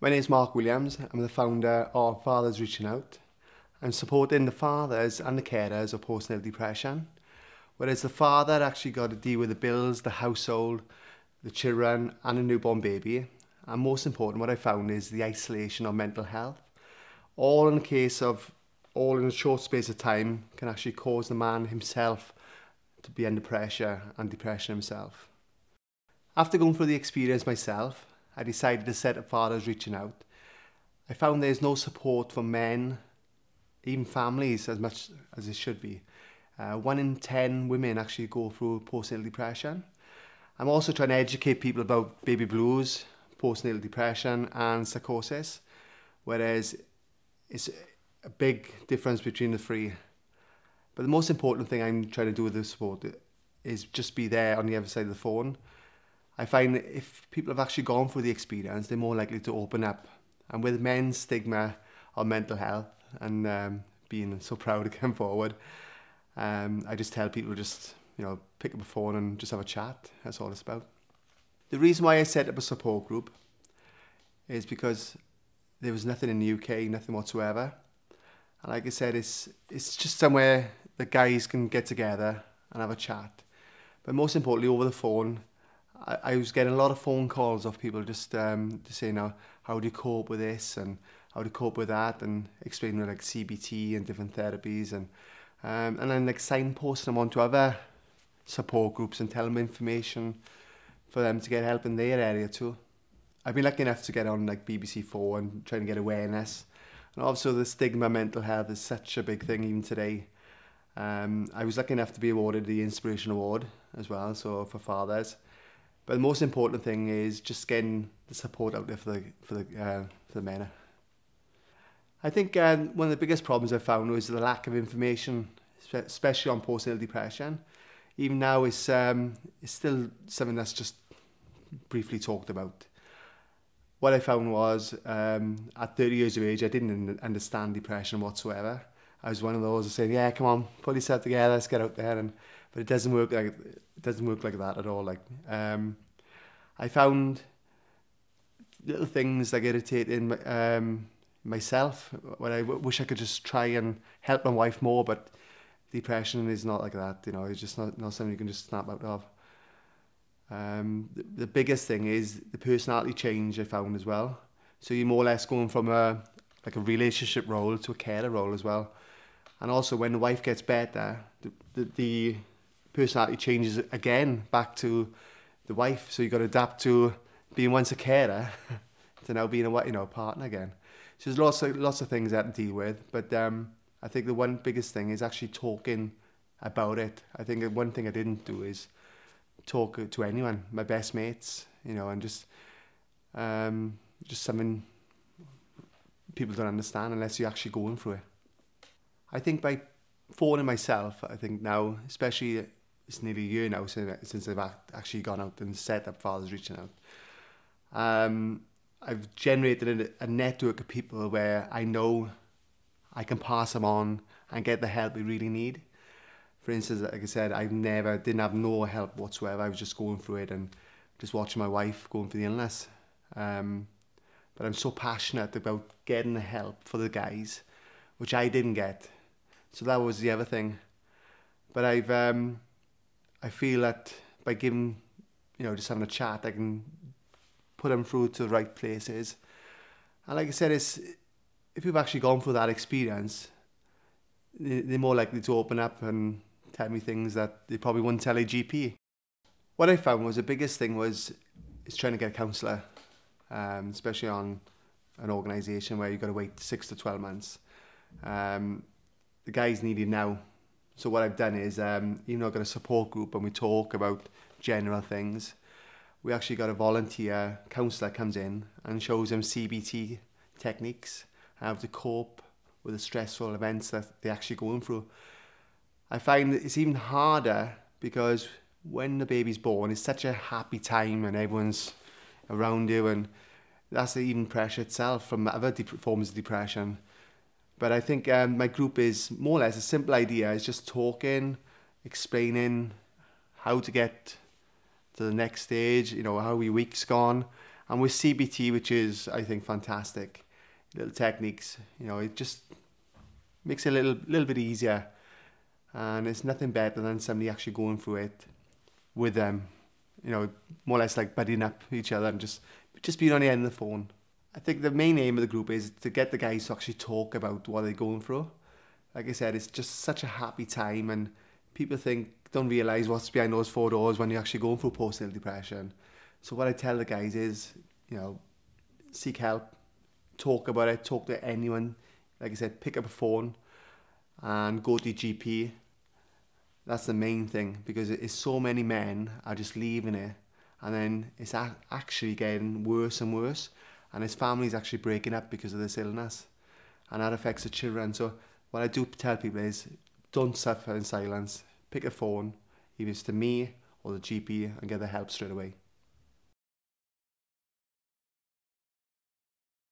My name is Mark Williams. I'm the founder of Fathers Reaching Out. I'm supporting the fathers and the carers of postnatal depression, whereas the father actually got to deal with the bills, the household, the children and a newborn baby. And most important, what I found is the isolation of mental health. All in a short space of time can actually cause the man himself to be under pressure and depression himself. After going through the experience myself, I decided to set up Fathers Reaching Out. I found there's no support for men, even families, as much as it should be. 1 in 10 women actually go through postnatal depression. I'm also trying to educate people about baby blues, postnatal depression and psychosis, whereas it's a big difference between the three. But the most important thing I'm trying to do with the support is just be there on the other side of the phone. I find that if people have actually gone through the experience, they're more likely to open up. And with men's stigma of mental health and being so proud to come forward, I just tell people just, pick up a phone and just have a chat. That's all it's about. The reason why I set up a support group is because there was nothing in the UK, nothing whatsoever. And like I said, it's just somewhere that guys can get together and have a chat. But most importantly, over the phone, I was getting a lot of phone calls of people just to say, how do you cope with this and how do you cope with that, and explaining like CBT and different therapies, and then like signposting them onto other support groups and telling them information for them to get help in their area too. I've been lucky enough to get on like BBC4 and trying to get awareness. And also the stigma of mental health is such a big thing even today. I was lucky enough to be awarded the Inspiration Award as well, so for fathers. But the most important thing is just getting the support out there for the men. I think one of the biggest problems I found was the lack of information, especially on postnatal depression. Even now, it's still something that's just briefly talked about. What I found was, at 30 years of age, I didn't understand depression whatsoever. I was one of those that said, "Yeah, come on, pull yourself together, let's get out there." But it doesn't work like that at all. I found little things like irritating myself, when I wish I could just try and help my wife more, but depression is not like that. It's just not something you can just snap out of. The biggest thing is the personality change I found as well. So you're more or less going from a relationship role to a carer role as well. And also when the wife gets better, the personality changes again back to the wife. So you've got to adapt to being once a carer to now being a partner again. So there's lots of things I have to deal with. But I think the one biggest thing is actually talking about it. I think one thing I didn't do is talk to anyone, my best mates, and just something people don't understand unless you're actually going through it. I think by phoning myself, I think now, especially it's nearly a year now since I've actually gone out and set up Fathers Reaching Out, I've generated a network of people where I know I can pass them on and get the help we really need. For instance, like I said, didn't have no help whatsoever. I was just going through it and just watching my wife going through the illness. But I'm so passionate about getting the help for the guys, which I didn't get. So that was the other thing. But I feel that by giving, just having a chat, I can put them through to the right places. And like I said, if you've actually gone through that experience, they're more likely to open up and tell me things that they probably wouldn't tell a GP. What I found was the biggest thing is trying to get a counsellor, especially on an organisation where you've got to wait 6 to 12 months. The guys need it now. So what I've done is, even though I've got a support group and we talk about general things, we actually got a volunteer counsellor comes in and shows them CBT techniques, how to cope with the stressful events that they're actually going through. I find that it's even harder because when the baby's born, it's such a happy time and everyone's around you, and that's even pressure itself from other forms of depression. But I think my group is more or less a simple idea. It's just talking, explaining how to get to the next stage, how your week's gone, And with CBT, which is, I think, fantastic, little techniques, you know, it just makes it a little bit easier. And it's nothing better than somebody actually going through it with them, you know, more or less like buddying up each other and just being on the end of the phone. I think the main aim of the group is to get the guys to actually talk about what they're going through. Like I said, it's just such a happy time, and people don't realise what's behind those 4 doors when you're actually going through postnatal depression. So what I tell the guys is, you know, seek help, talk about it, talk to anyone. Like I said, pick up a phone and go to your GP. That's the main thing, because it's so many men are just leaving it, and then it's actually getting worse and worse, and his family's actually breaking up because of this illness, and that affects the children. So what I do tell people is, don't suffer in silence. Pick a phone, either it's to me or the GP, and get the help straight away.